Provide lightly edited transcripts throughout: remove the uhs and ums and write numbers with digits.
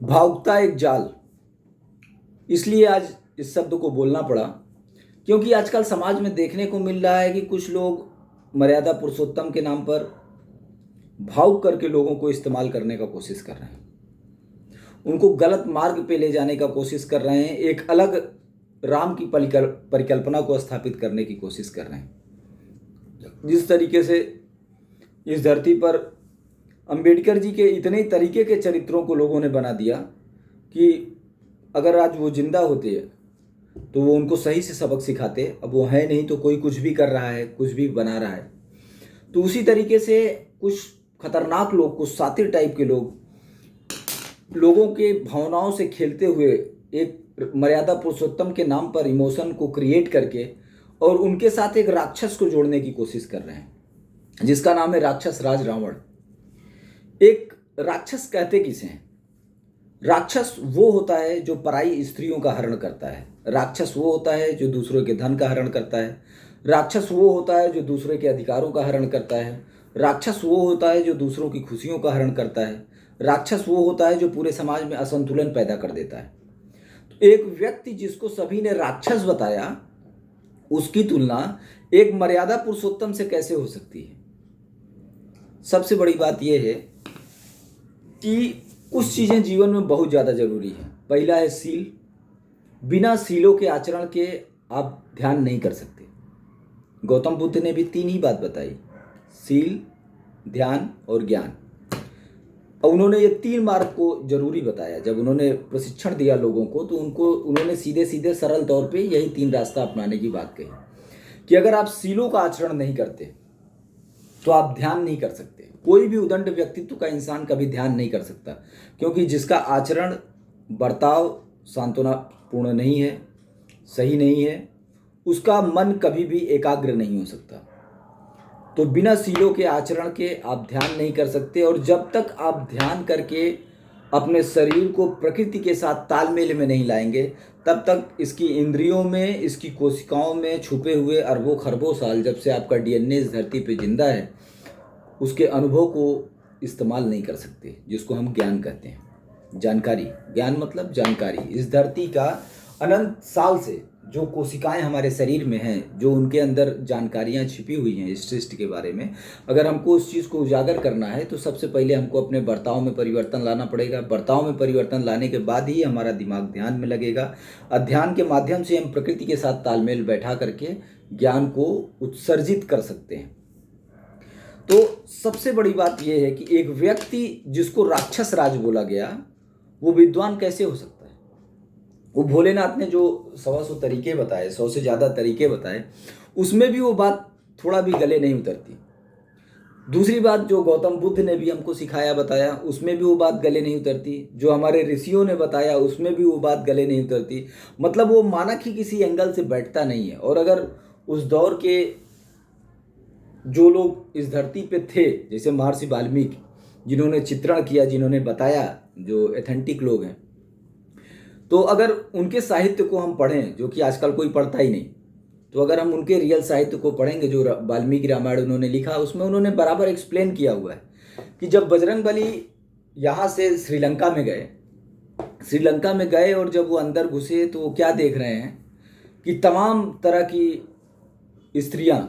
भावुकता एक जाल। इसलिए आज इस शब्द को बोलना पड़ा, क्योंकि आजकल समाज में देखने को मिल रहा है कि कुछ लोग मर्यादा पुरुषोत्तम के नाम पर भावुक करके लोगों को इस्तेमाल करने का कोशिश कर रहे हैं, उनको गलत मार्ग पे ले जाने का कोशिश कर रहे हैं, एक अलग राम की परिकल्पना को स्थापित करने की कोशिश कर रहे हैं। जिस तरीके से इस धरती पर अंबेडकर जी के इतने तरीके के चरित्रों को लोगों ने बना दिया कि अगर आज वो जिंदा होते तो वो उनको सही से सबक सिखाते। अब वो है नहीं तो कोई कुछ भी कर रहा है, कुछ भी बना रहा है। तो उसी तरीके से कुछ खतरनाक लोग, कुछ सातिर टाइप के लोग लोगों के भावनाओं से खेलते हुए एक मर्यादा पुरुषोत्तम के नाम पर इमोशन को क्रिएट करके और उनके साथ एक राक्षस को जोड़ने की कोशिश कर रहे हैं, जिसका नाम है राक्षस राज रावण। एक राक्षस कहते किसे हैं? राक्षस वो होता है जो पराई स्त्रियों का हरण करता है। राक्षस वो होता है जो दूसरों के धन का हरण करता है। राक्षस वो होता है जो दूसरे के अधिकारों का हरण करता है। राक्षस वो होता है जो दूसरों की खुशियों का हरण करता है। राक्षस वो होता है जो पूरे समाज में असंतुलन पैदा कर देता है। तो एक व्यक्ति जिसको सभी ने राक्षस बताया, उसकी तुलना एक मर्यादा पुरुषोत्तम से कैसे हो सकती है? सबसे बड़ी बात यह है कि कुछ चीज़ें जीवन में बहुत ज़्यादा ज़रूरी है। पहला है सील। बिना सीलों के आचरण के आप ध्यान नहीं कर सकते। गौतम बुद्ध ने भी 3 ही बात बताई, सील, ध्यान और ज्ञान। और उन्होंने ये 3 मार्ग को जरूरी बताया। जब उन्होंने प्रशिक्षण दिया लोगों को तो उन्होंने सीधे सीधे सरल तौर पे यही 3 रास्ता अपनाने की बात कही कि अगर आप सीलों का आचरण नहीं करते तो आप ध्यान नहीं कर सकते। कोई भी उदंड व्यक्तित्व का इंसान कभी ध्यान नहीं कर सकता, क्योंकि जिसका आचरण, बर्ताव सांत्वनापूर्ण नहीं है, सही नहीं है, उसका मन कभी भी एकाग्र नहीं हो सकता। तो बिना सीलों के आचरण के आप ध्यान नहीं कर सकते। और जब तक आप ध्यान करके अपने शरीर को प्रकृति के साथ तालमेल में नहीं लाएंगे, तब तक इसकी इंद्रियों में, इसकी कोशिकाओं में छुपे हुए अरबों खरबों साल, जब से आपका डीएनए इस धरती पे जिंदा है, उसके अनुभव को इस्तेमाल नहीं कर सकते, जिसको हम ज्ञान कहते हैं। जानकारी, ज्ञान मतलब जानकारी। इस धरती का अनंत साल से जो कोशिकाएं हमारे शरीर में हैं, जो उनके अंदर जानकारियां छिपी हुई हैं इस सृष्टि के बारे में, अगर हमको उस चीज़ को उजागर करना है तो सबसे पहले हमको अपने बर्ताव में परिवर्तन लाना पड़ेगा। बर्ताव में परिवर्तन लाने के बाद ही हमारा दिमाग ध्यान में लगेगा। अध्ययन के माध्यम से हम प्रकृति के साथ तालमेल बैठा करके ज्ञान को उत्सर्जित कर सकते हैं। तो सबसे बड़ी बात यह है कि एक व्यक्ति जिसको राक्षस राज बोला गया, वो विद्वान कैसे हो सकता है? वो भोलेनाथ ने जो 100 तरीके बताए, 100 से ज़्यादा तरीके बताए, उसमें भी वो बात थोड़ा भी गले नहीं उतरती। दूसरी बात, जो गौतम बुद्ध ने भी हमको सिखाया, बताया, उसमें भी वो बात गले नहीं उतरती। जो हमारे ऋषियों ने बताया, उसमें भी वो बात गले नहीं उतरती। मतलब वो मानक ही किसी एंगल से बैठता नहीं है। और अगर उस दौर के जो लोग इस धरती पे थे, जैसे महर्षि वाल्मीकि, जिन्होंने चित्रण किया, जिन्होंने बताया, जो एथेंटिक लोग हैं, तो अगर उनके साहित्य को हम पढ़ें, जो कि आजकल कोई पढ़ता ही नहीं, तो अगर हम उनके रियल साहित्य को पढ़ेंगे, जो वाल्मीकि रामायण उन्होंने लिखा, उसमें उन्होंने बराबर एक्सप्लेन किया हुआ है कि जब बजरंगबली यहाँ से श्रीलंका में गए और जब वो अंदर घुसे तो वो क्या देख रहे हैं कि तमाम तरह की स्त्रियां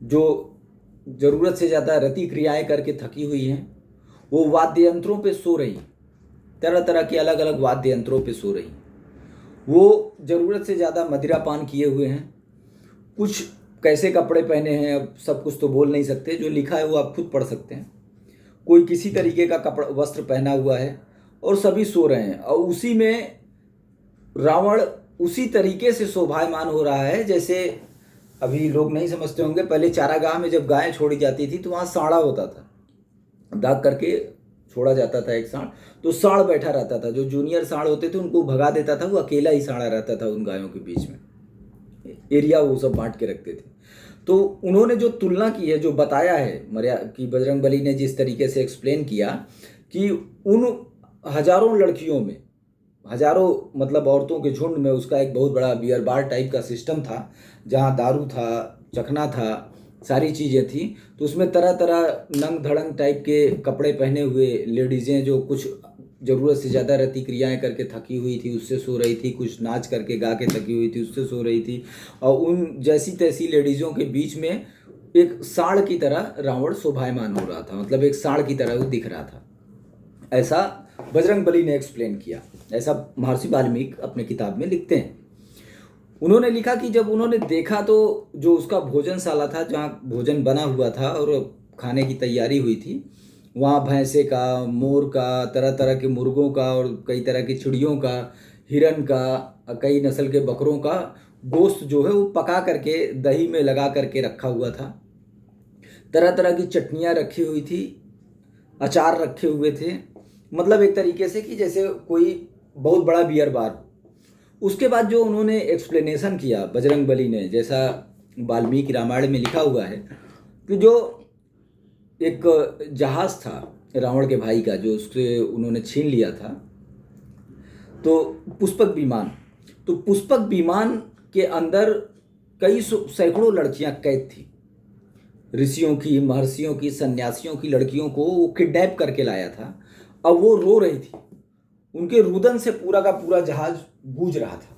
जो ज़रूरत से ज़्यादा रति क्रियाएं करके थकी हुई हैं, वो वाद्य यंत्रों पे सो रही, तरह तरह के अलग अलग वाद्य यंत्रों पे सो रही। वो ज़रूरत से ज़्यादा मदिरा पान किए हुए हैं, कुछ कैसे कपड़े पहने हैं, अब सब कुछ तो बोल नहीं सकते, जो लिखा है वो आप खुद पढ़ सकते हैं। कोई किसी तरीके का कपड़ा, वस्त्र पहना हुआ है और सभी सो रहे हैं। और उसी में रावण उसी तरीके से शोभायमान हो रहा है जैसे, अभी लोग नहीं समझते होंगे, पहले चारागाह में जब गायें छोड़ी जाती थी तो वहाँ सांड़ा होता था, दाग करके छोड़ा जाता था एक सांड, तो सांड बैठा रहता था। जो जूनियर सांड होते थे उनको भगा देता था, वो अकेला ही सांड़ा रहता था उन गायों के बीच में, एरिया वो सब बांट के रखते थे। तो उन्होंने जो तुलना की है, जो बताया है कि बजरंगबली ने जिस तरीके से एक्सप्लेन किया कि उन हजारों लड़कियों में, हजारों मतलब औरतों के झुंड में, उसका एक बहुत बड़ा बियर बार टाइप का सिस्टम था, जहाँ दारू था, चखना था, सारी चीज़ें थी। तो उसमें तरह तरह नंग धड़ंग टाइप के कपड़े पहने हुए लेडीज़ें, जो कुछ ज़रूरत से ज़्यादा रति क्रियाएं करके थकी हुई थी, उससे सो रही थी, कुछ नाच करके गा के थकी हुई थी, उससे सो रही थी, और उन जैसी तैसी लेडीज़ों के बीच में एक सांड की तरह रावण शोभायमान हो रहा था, मतलब एक सांड की तरह वो दिख रहा था। ऐसा बजरंगबली ने एक्सप्लेन किया, ऐसा महर्षि वाल्मीकि अपने किताब में लिखते हैं। उन्होंने लिखा कि जब उन्होंने देखा तो जो उसका भोजनशाला था, जहाँ भोजन बना हुआ था और खाने की तैयारी हुई थी, वहाँ भैंसे का, मोर का, तरह तरह के मुर्गों का और कई तरह की चिड़ियों का, हिरन का, कई नस्ल के बकरों का गोश्त जो है वो पका करके दही में लगा करके रखा हुआ था। तरह तरह की चटनियाँ रखी हुई थी, अचार रखे हुए थे, मतलब एक तरीके से कि जैसे कोई बहुत बड़ा बियर बार। उसके बाद जो उन्होंने एक्सप्लेनेशन किया बजरंगबली ने, जैसा वाल्मीकि रामायण में लिखा हुआ है कि जो एक जहाज था रावण के भाई का, जो उससे उन्होंने छीन लिया था, तो पुष्पक विमान, तो पुष्पक विमान के अंदर कई सैकड़ों लड़कियां कैद थी, ऋषियों की, महर्षियों की, सन्यासियों की लड़कियों को वो किडनैप करके लाया था। अब वो रो रही थी, उनके रुदन से पूरा का पूरा जहाज गूंज रहा था।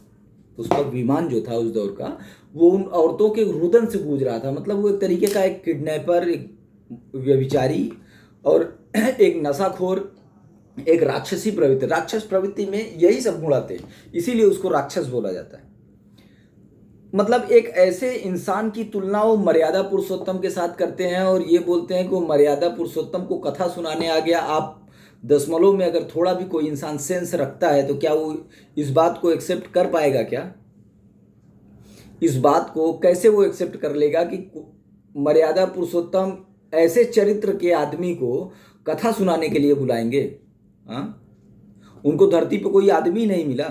पुष्पक विमान जो था उस दौर का, वो उन औरतों के रुदन से गूंज रहा था। मतलब वो एक तरीके का एक किडनैपर, एक व्यभिचारी और एक नशाखोर, एक राक्षसी प्रवृत्ति, राक्षस प्रवृत्ति में यही सब गुण आते हैं, इसीलिए उसको राक्षस बोला जाता है। मतलब एक ऐसे इंसान की तुलना वो मर्यादा पुरुषोत्तम के साथ करते हैं और ये बोलते हैं कि वो मर्यादा पुरुषोत्तम को कथा सुनाने आ गया। आप दशमलव में अगर थोड़ा भी कोई इंसान सेंस रखता है तो क्या वो इस बात को एक्सेप्ट कर पाएगा? क्या इस बात को कैसे वो एक्सेप्ट कर लेगा कि मर्यादा पुरुषोत्तम ऐसे चरित्र के आदमी को कथा सुनाने के लिए बुलाएंगे? हाँ, उनको धरती पर कोई आदमी नहीं मिला,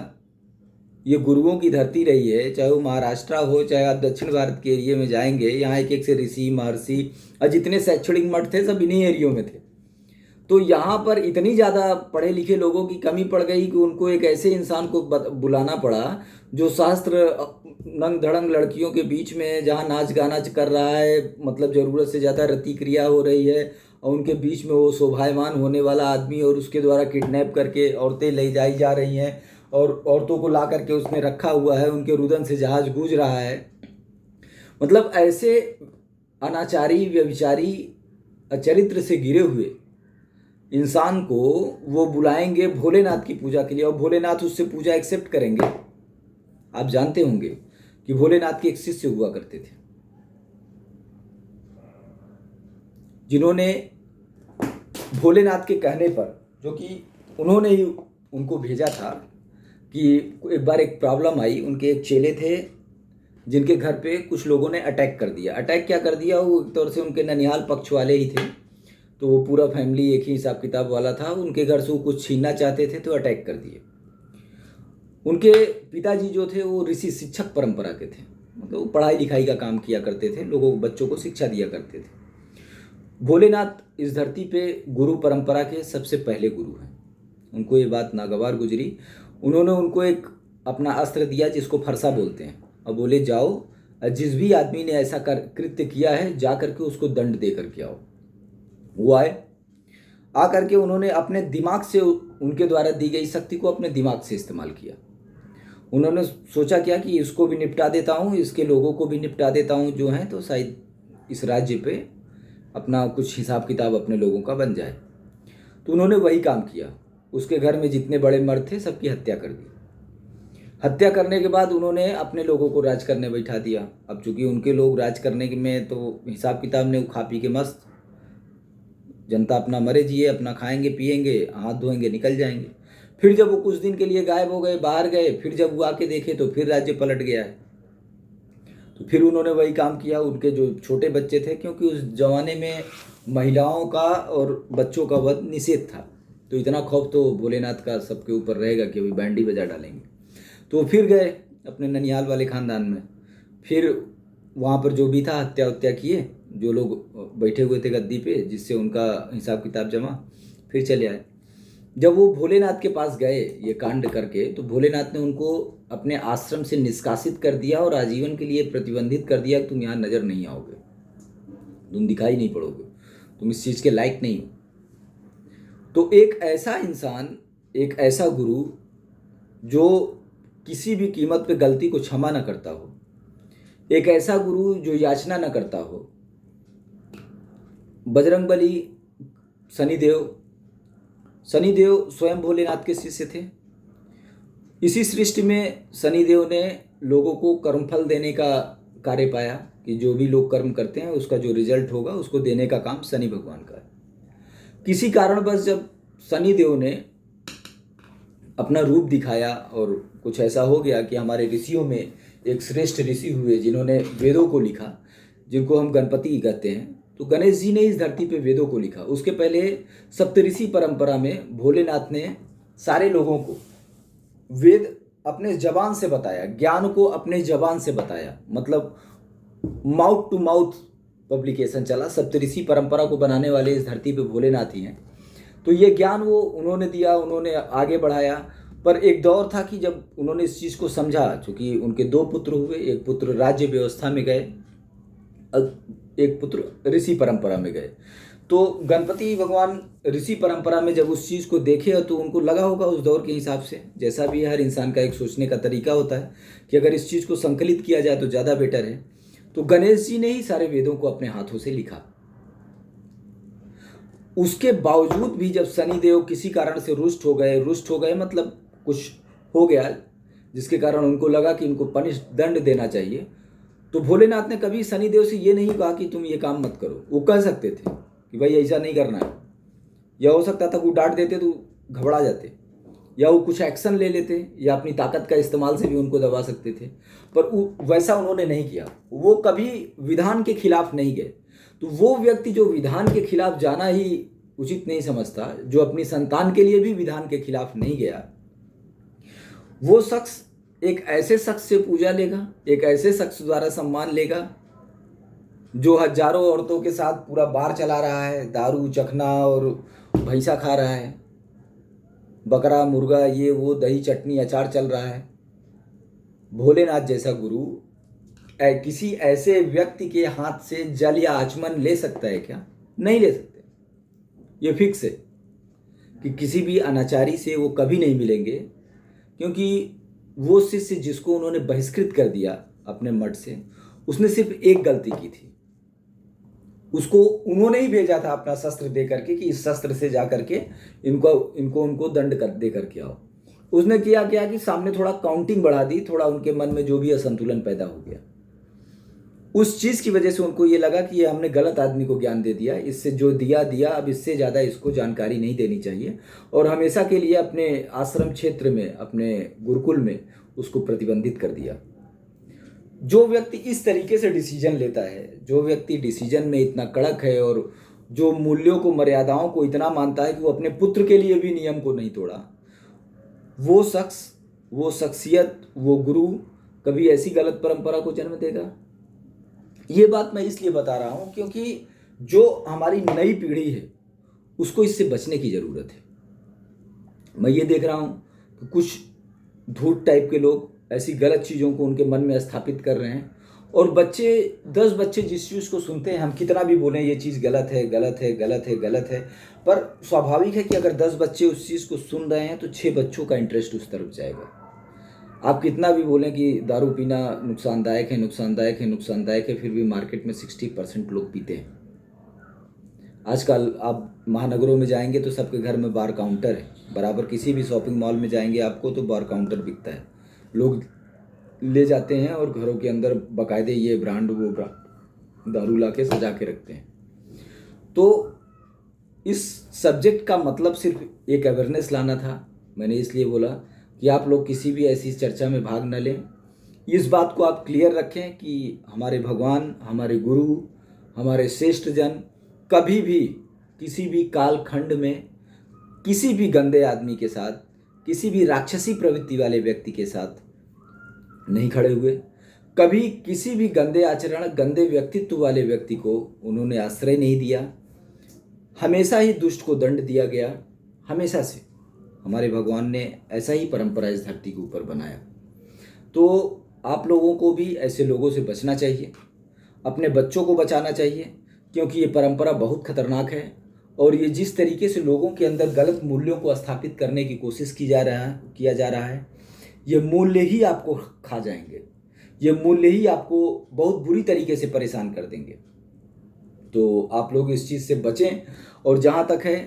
ये गुरुओं की धरती रही है, चाहे वो महाराष्ट्र हो, चाहे आप दक्षिण भारत के एरिया में जाएंगे, यहाँ एक एक से ऋषि, महर्षि और जितने शैक्षणिक मठ थे सब इन्हीं एरियो में थे। तो यहाँ पर इतनी ज़्यादा पढ़े लिखे लोगों की कमी पड़ गई कि उनको एक ऐसे इंसान को बुलाना पड़ा जो शास्त्र नंग धड़ंग लड़कियों के बीच में जहाँ नाच गाना कर रहा है, मतलब ज़रूरत से ज़्यादा रति क्रिया हो रही है, और उनके बीच में वो शोभायमान होने वाला आदमी और उसके द्वारा किडनैप करके औरतें ले जाई जा रही हैं और औरतों को ला करके उसने रखा हुआ है, उनके रुदन से जहाज गूंज रहा है। मतलब ऐसे अनाचारी, व्यभिचारी, चरित्र से गिरे हुए इंसान को वो बुलाएंगे भोलेनाथ की पूजा के लिए, और भोलेनाथ उससे पूजा एक्सेप्ट करेंगे? आप जानते होंगे कि भोलेनाथ के एक शिष्य हुआ करते थे जिन्होंने भोलेनाथ के कहने पर, जो कि उन्होंने ही उनको भेजा था कि एक बार एक प्रॉब्लम आई, उनके एक चेले थे जिनके घर पे कुछ लोगों ने अटैक कर दिया। अटैक क्या कर दिया, वो एक तौर से उनके ननिहाल पक्ष वाले ही थे, तो वो पूरा फैमिली एक ही हिसाब किताब वाला था। उनके घर से वो कुछ छीनना चाहते थे तो अटैक कर दिए। उनके पिताजी जो थे वो ऋषि शिक्षक परंपरा के थे, मतलब वो पढ़ाई लिखाई का काम किया करते थे, लोगों बच्चों को शिक्षा दिया करते थे। भोलेनाथ इस धरती पे गुरु परंपरा के सबसे पहले गुरु हैं, उनको ये बात नागवार गुजरी। उन्होंने उनको एक अपना अस्त्र दिया जिसको फरसा बोलते हैं, और बोले जाओ, जिस भी आदमी ने ऐसा कृत्य किया है जा करके उसको दंड दे करके आओ। वो आए, आ करके उन्होंने अपने दिमाग से, उनके द्वारा दी गई शक्ति को अपने दिमाग से इस्तेमाल किया। उन्होंने सोचा क्या कि इसको भी निपटा देता हूँ, इसके लोगों को भी निपटा देता हूँ जो हैं, तो शायद इस राज्य पे अपना कुछ हिसाब किताब अपने लोगों का बन जाए। तो उन्होंने वही काम किया। उसके घर में जितने बड़े मर्द थे सबकी हत्या कर दी। हत्या करने के बाद उन्होंने अपने लोगों को राज करने बैठा दिया। अब चूंकि उनके लोग राज करने में तो हिसाब किताब ने खा पी के मस्त, जनता अपना मरे जिए, अपना खाएंगे पिएंगे, हाथ धोएंगे, निकल जाएंगे। फिर जब वो कुछ दिन के लिए गायब हो गए, बाहर गए, फिर जब वो आके देखे तो फिर राज्य पलट गया है। तो फिर उन्होंने वही काम किया। उनके जो छोटे बच्चे थे, क्योंकि उस जमाने में महिलाओं का और बच्चों का वध निषेध था, तो इतना खौफ तो भोलेनाथ का सबके ऊपर रहेगा कि अभी बैंडी बजा डालेंगे। तो फिर गए अपने ननिहाल वाले ख़ानदान में, फिर वहाँ पर जो भी था हत्या उत्या किए, जो लोग बैठे हुए थे गद्दी पे जिससे उनका हिसाब किताब जमा, फिर चले आए। जब वो भोलेनाथ के पास गए ये कांड करके, तो भोलेनाथ ने उनको अपने आश्रम से निष्कासित कर दिया और आजीवन के लिए प्रतिबंधित कर दिया कि तुम यहाँ नज़र नहीं आओगे, तुम दिखाई नहीं पड़ोगे, तुम इस चीज़ के लायक नहीं हो। तो एक ऐसा इंसान एक ऐसा गुरु जो किसी भी कीमत पे गलती को क्षमा न करता हो, एक ऐसा गुरु जो याचना न करता हो। बजरंगबली शनिदेव स्वयं भोलेनाथ के शिष्य थे। इसी सृष्टि में शनिदेव ने लोगों को कर्मफल देने का कार्य पाया कि जो भी लोग कर्म करते हैं उसका जो रिजल्ट होगा उसको देने का काम शनि भगवान का है। किसी कारणवश जब शनिदेव ने अपना रूप दिखाया और कुछ ऐसा हो गया कि हमारे ऋषियों में एक श्रेष्ठ ऋषि हुए जिन्होंने वेदों को लिखा, जिनको हम गणपति कहते हैं। तो गणेश जी ने इस धरती पे वेदों को लिखा। उसके पहले सप्तऋषि परंपरा में भोलेनाथ ने सारे लोगों को वेद अपने जबान से बताया, ज्ञान को अपने जबान से बताया, मतलब माउथ टू माउथ पब्लिकेशन चला। सप्तऋषि परंपरा को बनाने वाले इस धरती पे भोलेनाथ ही हैं। तो ये ज्ञान वो उन्होंने दिया, उन्होंने आगे बढ़ाया। पर एक दौर था कि जब उन्होंने इस चीज़ को समझा, चूँकि उनके 2 पुत्र हुए, एक पुत्र राज्य व्यवस्था में गए, एक पुत्र ऋषि परंपरा में गए। तो गणपति भगवान ऋषि परंपरा में जब उस चीज़ को देखे तो उनको लगा होगा उस दौर के हिसाब से, जैसा भी हर इंसान का एक सोचने का तरीका होता है कि अगर इस चीज़ को संकलित किया जाए तो ज़्यादा बेटर है। तो गणेश जी ने ही सारे वेदों को अपने हाथों से लिखा। उसके बावजूद भी जब शनिदेव किसी कारण से रुष्ट हो गए मतलब कुछ हो गया जिसके कारण उनको लगा कि इनको दंड देना चाहिए, तो भोलेनाथ ने कभी शनिदेव से ये नहीं कहा कि तुम ये काम मत करो। वो कह सकते थे कि भाई ऐसा नहीं करना है, या हो सकता था वो डांट देते तो घबरा जाते, या वो कुछ एक्शन ले लेते, या अपनी ताकत का इस्तेमाल से भी उनको दबा सकते थे। पर वैसा उन्होंने नहीं किया। वो कभी विधान के खिलाफ नहीं गए। तो वो व्यक्ति जो विधान के खिलाफ जाना ही उचित नहीं समझता, जो अपनी संतान के लिए भी विधान के खिलाफ नहीं गया, वो शख्स एक ऐसे शख्स से पूजा लेगा, एक ऐसे शख्स द्वारा सम्मान लेगा जो हजारों औरतों के साथ पूरा बार चला रहा है, दारू चखना और भैंसा खा रहा है, बकरा मुर्गा ये वो दही चटनी अचार चल रहा है। भोलेनाथ जैसा गुरु किसी ऐसे व्यक्ति के हाथ से जल या आचमन ले सकता है क्या? नहीं ले सकते। ये फिक्स है कि किसी भी अनाचारी से वो कभी नहीं मिलेंगे, क्योंकि वो शिष्य जिसको उन्होंने बहिष्कृत कर दिया अपने मठ से, उसने सिर्फ एक गलती की थी। उसको उन्होंने ही भेजा था अपना शस्त्र दे करके कि इस शस्त्र से जा करके इनको दंड दे करके आओ। उसने किया क्या कि सामने थोड़ा काउंटिंग बढ़ा दी, थोड़ा उनके मन में जो भी असंतुलन पैदा हो गया, उस चीज़ की वजह से उनको ये लगा कि ये हमने गलत आदमी को ज्ञान दे दिया, इससे जो दिया अब इससे ज़्यादा इसको जानकारी नहीं देनी चाहिए, और हमेशा के लिए अपने आश्रम क्षेत्र में, अपने गुरुकुल में उसको प्रतिबंधित कर दिया। जो व्यक्ति इस तरीके से डिसीजन लेता है, जो व्यक्ति डिसीजन में इतना कड़क है और जो मूल्यों को, मर्यादाओं को इतना मानता है कि वो अपने पुत्र के लिए भी नियम को नहीं तोड़ा, वो शख्स, वो शख्सियत, वो गुरु कभी ऐसी गलत परंपरा को जन्म देगा? ये बात मैं इसलिए बता रहा हूँ क्योंकि जो हमारी नई पीढ़ी है उसको इससे बचने की ज़रूरत है। मैं ये देख रहा हूँ कि कुछ धूर्त टाइप के लोग ऐसी गलत चीज़ों को उनके मन में स्थापित कर रहे हैं, और 10 बच्चे जिस चीज़ को सुनते हैं, हम कितना भी बोलें ये चीज़ गलत है, पर स्वाभाविक है कि अगर 10 बच्चे उस चीज़ को सुन रहे हैं तो 6 बच्चों का इंटरेस्ट उस तरफ जाएगा। आप कितना भी बोलें कि दारू पीना नुकसानदायक है, फिर भी मार्केट में 60% लोग पीते हैं। आजकल आप महानगरों में जाएंगे तो सबके घर में बार काउंटर है, बराबर किसी भी शॉपिंग मॉल में जाएंगे आपको तो बार काउंटर बिकता है। लोग ले जाते हैं और घरों के अंदर बाकायदे ये ब्रांड वो ब्रांड दारू ला के सजा के रखते हैं। तो इस सब्जेक्ट का मतलब सिर्फ एक अवेयरनेस लाना था। मैंने इसलिए बोला कि आप लोग किसी भी ऐसी चर्चा में भाग न लें। इस बात को आप क्लियर रखें कि हमारे भगवान, हमारे गुरु, हमारे श्रेष्ठ जन कभी भी किसी भी कालखंड में किसी भी गंदे आदमी के साथ, किसी भी राक्षसी प्रवृत्ति वाले व्यक्ति के साथ नहीं खड़े हुए। कभी किसी भी गंदे आचरण, गंदे व्यक्तित्व वाले व्यक्ति को उन्होंने आश्रय नहीं दिया। हमेशा ही दुष्ट को दंड दिया गया, हमेशा से हमारे भगवान ने ऐसा ही परंपरा इस धरती के ऊपर बनाया। तो आप लोगों को भी ऐसे लोगों से बचना चाहिए, अपने बच्चों को बचाना चाहिए, क्योंकि ये परंपरा बहुत खतरनाक है और ये जिस तरीके से लोगों के अंदर गलत मूल्यों को स्थापित करने की कोशिश किया जा रहा है, ये मूल्य ही आपको खा जाएंगे, ये मूल्य ही आपको बहुत बुरी तरीके से परेशान कर देंगे। तो आप लोग इस चीज़ से बचें। और जहाँ तक है,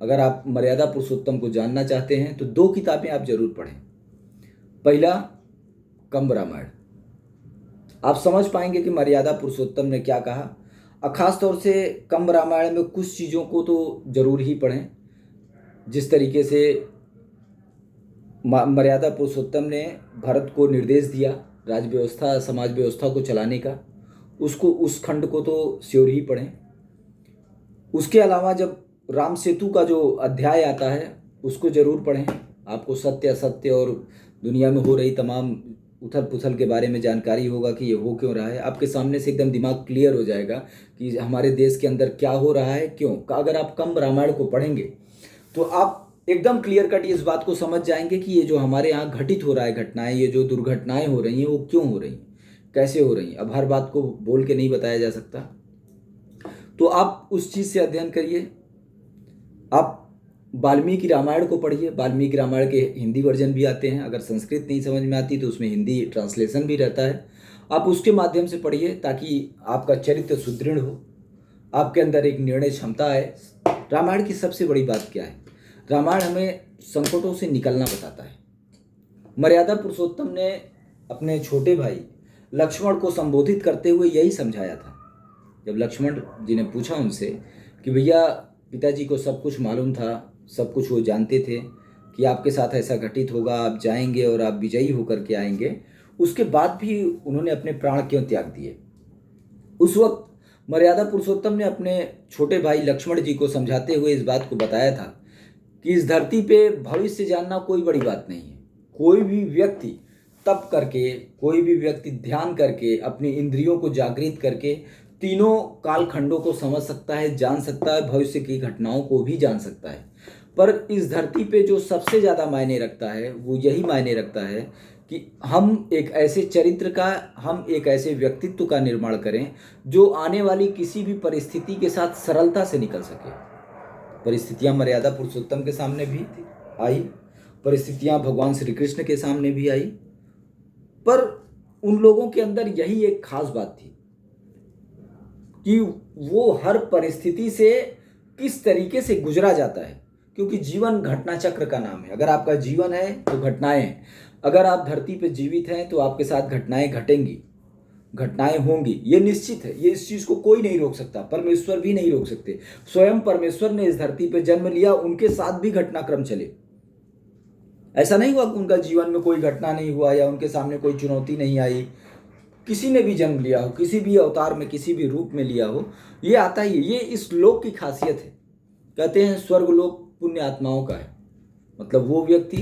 अगर आप मर्यादा पुरुषोत्तम को जानना चाहते हैं तो 2 किताबें आप जरूर पढ़ें। पहला, कंब रामायण। आप समझ पाएंगे कि मर्यादा पुरुषोत्तम ने क्या कहा। खास तौर से कंब रामायण में कुछ चीज़ों को तो जरूर ही पढ़ें। जिस तरीके से मर्यादा पुरुषोत्तम ने भरत को निर्देश दिया राज व्यवस्था, समाज व्यवस्था को चलाने का, उसको, उस खंड को तो श्योर ही पढ़ें। उसके अलावा जब राम सेतु का जो अध्याय आता है उसको जरूर पढ़ें। आपको सत्य असत्य और दुनिया में हो रही तमाम उथल पुथल के बारे में जानकारी होगा कि ये हो क्यों रहा है। आपके सामने से एकदम दिमाग क्लियर हो जाएगा कि हमारे देश के अंदर क्या हो रहा है, क्यों। अगर आप कंब रामायण को पढ़ेंगे तो आप एकदम क्लियर कट इस बात को समझ जाएंगे कि ये जो हमारे यहाँ घटित हो रहा है घटनाएं, ये जो दुर्घटनाएं हो रही हैं वो क्यों हो रही हैं, कैसे हो रही हैं। अब हर बात को बोल के नहीं बताया जा सकता, तो आप उस चीज़ से अध्ययन करिए। आप वाल्मीकि रामायण को पढ़िए। वाल्मीकि रामायण के हिंदी वर्जन भी आते हैं, अगर संस्कृत नहीं समझ में आती तो उसमें हिंदी ट्रांसलेशन भी रहता है। आप उसके माध्यम से पढ़िए ताकि आपका चरित्र सुदृढ़ हो, आपके अंदर एक निर्णय क्षमता आए। रामायण की सबसे बड़ी बात क्या है, रामायण हमें संकटों से निकलना बताता है। मर्यादा पुरुषोत्तम ने अपने छोटे भाई लक्ष्मण को संबोधित करते हुए यही समझाया था। जब लक्ष्मण जी ने पूछा उनसे कि भैया, पिताजी को सब कुछ मालूम था, सब कुछ वो जानते थे कि आपके साथ ऐसा घटित होगा, आप जाएंगे और आप विजयी होकर के आएंगे, उसके बाद भी उन्होंने अपने प्राण क्यों त्याग दिए। उस वक्त मर्यादा पुरुषोत्तम ने अपने छोटे भाई लक्ष्मण जी को समझाते हुए इस बात को बताया था कि इस धरती पे भविष्य जानना कोई बड़ी बात नहीं है। कोई भी व्यक्ति तप करके, कोई भी व्यक्ति ध्यान करके, अपनी इंद्रियों को जागृत करके तीनों कालखंडों को समझ सकता है, जान सकता है, भविष्य की घटनाओं को भी जान सकता है। पर इस धरती पे जो सबसे ज़्यादा मायने रखता है वो यही मायने रखता है कि हम एक ऐसे चरित्र का, हम एक ऐसे व्यक्तित्व का निर्माण करें जो आने वाली किसी भी परिस्थिति के साथ सरलता से निकल सके। परिस्थितियां मर्यादा पुरुषोत्तम के सामने भी आई, परिस्थितियां भगवान श्री कृष्ण के सामने भी आई, पर उन लोगों के अंदर यही एक खास बात थी कि वो हर परिस्थिति से किस तरीके से गुजरा जाता है। क्योंकि जीवन घटना चक्र का नाम है। अगर आपका जीवन है तो घटनाएं हैं। अगर आप धरती पर जीवित हैं तो आपके साथ घटनाएं घटेंगी, घटनाएं होंगी, ये निश्चित है। ये इस चीज़ को कोई नहीं रोक सकता, परमेश्वर भी नहीं रोक सकते। स्वयं परमेश्वर ने इस धरती पर जन्म लिया, उनके साथ भी घटनाक्रम चले। ऐसा नहीं हुआ कि उनका जीवन में कोई घटना नहीं हुआ या उनके सामने कोई चुनौती नहीं आई। किसी ने भी जन्म लिया हो, किसी भी अवतार में, किसी भी रूप में लिया हो, ये आता ही है। ये इस लोक की खासियत है। कहते हैं स्वर्ग लोक पुण्य आत्माओं का है। मतलब वो व्यक्ति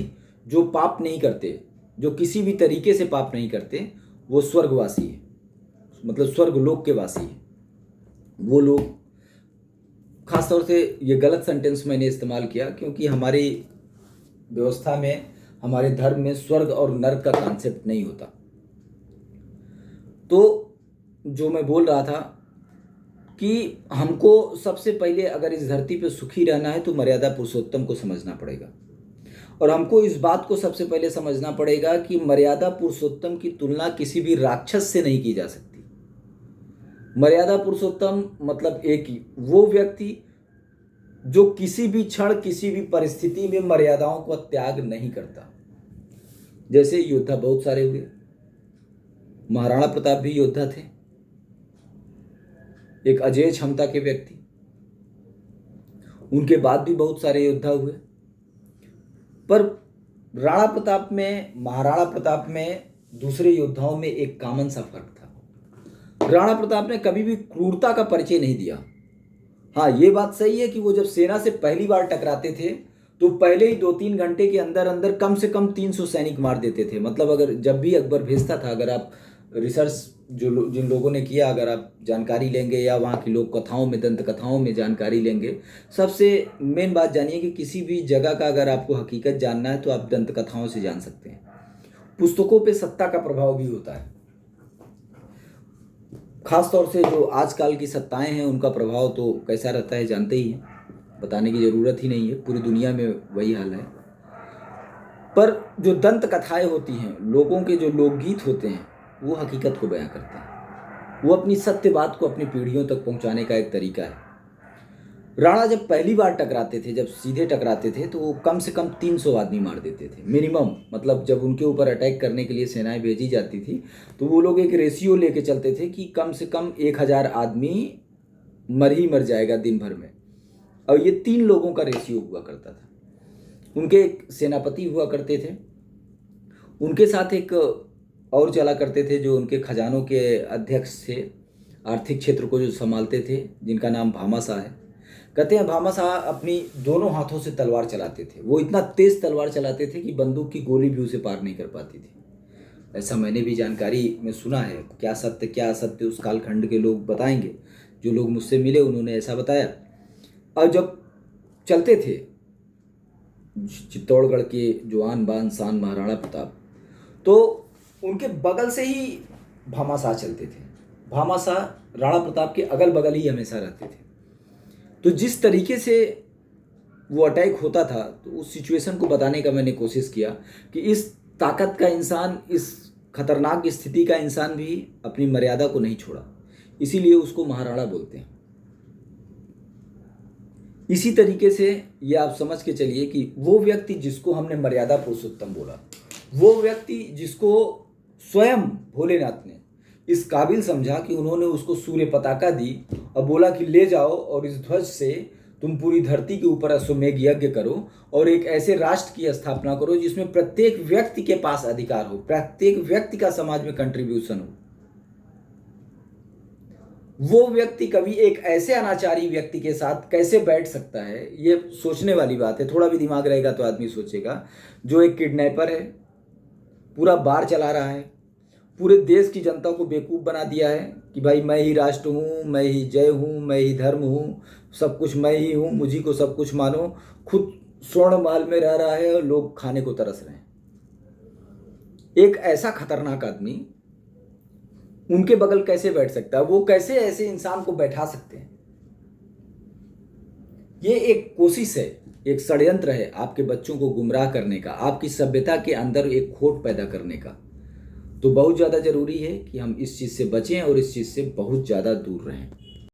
जो पाप नहीं करते, जो किसी भी तरीके से पाप नहीं करते, वो स्वर्गवासी है, मतलब स्वर्ग लोक के वासी है वो लोग। खासतौर से ये गलत सेंटेंस मैंने इस्तेमाल किया क्योंकि हमारी व्यवस्था में, हमारे धर्म में स्वर्ग और नरक का कॉन्सेप्ट नहीं होता। तो जो मैं बोल रहा था कि हमको सबसे पहले अगर इस धरती पे सुखी रहना है तो मर्यादा पुरुषोत्तम को समझना पड़ेगा। और हमको इस बात को सबसे पहले समझना पड़ेगा कि मर्यादा पुरुषोत्तम की तुलना किसी भी राक्षस से नहीं की जा सकती। मर्यादा पुरुषोत्तम मतलब एक ही वो व्यक्ति जो किसी भी क्षण, किसी भी परिस्थिति में मर्यादाओं का त्याग नहीं करता। जैसे योद्धा बहुत सारे हुए, महाराणा प्रताप भी योद्धा थे, एक अजेय क्षमता के व्यक्ति। उनके बाद भी बहुत सारे योद्धा हुए, पर राणा प्रताप में, महाराणा प्रताप में दूसरे योद्धाओं में एक कॉमन सा फर्क था। राणा प्रताप ने कभी भी क्रूरता का परिचय नहीं दिया। हाँ, ये बात सही है कि वो जब सेना से पहली बार टकराते थे तो पहले ही 2-3 घंटे के अंदर अंदर कम से कम 300 सैनिक मार देते थे। मतलब अगर जब भी अकबर भेजता था, अगर आप रिसर्च जिन लोगों ने किया, अगर आप जानकारी लेंगे या वहाँ की लोक कथाओं में, दंत कथाओं में जानकारी लेंगे, सबसे मेन बात जानिए कि किसी भी जगह का अगर आपको हकीकत जानना है तो आप दंत कथाओं से जान सकते हैं। पुस्तकों पे सत्ता का प्रभाव भी होता है। खास तौर से जो आजकल की सत्ताएं हैं उनका प्रभाव तो कैसा रहता है जानते ही हैं। बताने की ज़रूरत ही नहीं है, पूरी दुनिया में वही हाल है। पर जो दंत कथाएं होती हैं, लोगों के जो लोकगीत होते हैं, वो हकीकत को बयां करते हैं। वो अपनी सत्य बात को अपनी पीढ़ियों तक पहुंचाने का एक तरीका है। राणा जब पहली बार टकराते थे, जब सीधे टकराते थे, तो वो कम से कम 300 आदमी मार देते थे मिनिमम। मतलब जब उनके ऊपर अटैक करने के लिए सेनाएं भेजी जाती थी, तो वो लोग एक रेशियो लेके चलते थे कि कम से कम 1000 आदमी मर ही मर जाएगा दिन भर में। और ये 3 लोगों का रेशियो हुआ करता था। उनके एक सेनापति हुआ करते थे, उनके साथ एक और चला करते थे जो उनके खजानों के अध्यक्ष थे, आर्थिक क्षेत्र को जो संभालते थे, जिनका नाम भामाशाह है। कहते हैं भामाशाह अपनी दोनों हाथों से तलवार चलाते थे। वो इतना तेज तलवार चलाते थे कि बंदूक की गोली भी उसे पार नहीं कर पाती थी। ऐसा मैंने भी जानकारी में सुना है। क्या सत्य क्या असत्य उस कालखंड के लोग बताएंगे। जो लोग मुझसे मिले उन्होंने ऐसा बताया। और जब चलते थे चित्तौड़गढ़ के जो आन बान शान महाराणा प्रताप, तो उनके बगल से ही भामाशाह चलते थे। भामाशाह राणा प्रताप के अगल बगल ही हमेशा रहते थे। तो जिस तरीके से वो अटैक होता था, तो उस सिचुएशन को बताने का मैंने कोशिश किया कि इस ताकत का इंसान, इस खतरनाक स्थिति का इंसान भी अपनी मर्यादा को नहीं छोड़ा, इसीलिए उसको महाराणा बोलते हैं। इसी तरीके से ये आप समझ के चलिए कि वो व्यक्ति जिसको हमने मर्यादा पुरुषोत्तम बोला, वो व्यक्ति जिसको स्वयं भोलेनाथ ने इस काबिल समझा कि उन्होंने उसको सूर्य पताका दी और बोला कि ले जाओ और इस ध्वज से तुम पूरी धरती के ऊपर अश्वमेघ यज्ञ करो और एक ऐसे राष्ट्र की स्थापना करो जिसमें प्रत्येक व्यक्ति के पास अधिकार हो, प्रत्येक व्यक्ति का समाज में कंट्रीब्यूशन हो। वो व्यक्ति कभी एक ऐसे अनाचारी व्यक्ति के साथ कैसे बैठ सकता है, ये सोचने वाली बात है। थोड़ा भी दिमाग रहेगा तो आदमी सोचेगा। जो एक किडनैपर है, पूरा बार चला रहा है, पूरे देश की जनता को बेवकूफ़ बना दिया है कि भाई मैं ही राष्ट्र हूँ, मैं ही जय हूँ, मैं ही धर्म हूँ, सब कुछ मैं ही हूँ, मुझी को सब कुछ मानो। खुद स्वर्ण महल में रह रहा है और लोग खाने को तरस रहे हैं। एक ऐसा खतरनाक आदमी उनके बगल कैसे बैठ सकता है? वो कैसे ऐसे इंसान को बैठा सकते हैं? ये एक कोशिश है, एक षड्यंत्र है आपके बच्चों को गुमराह करने का, आपकी सभ्यता के अंदर एक खोट पैदा करने का। तो बहुत ज़्यादा ज़रूरी है कि हम इस चीज़ से बचें और इस चीज़ से बहुत ज़्यादा दूर रहें।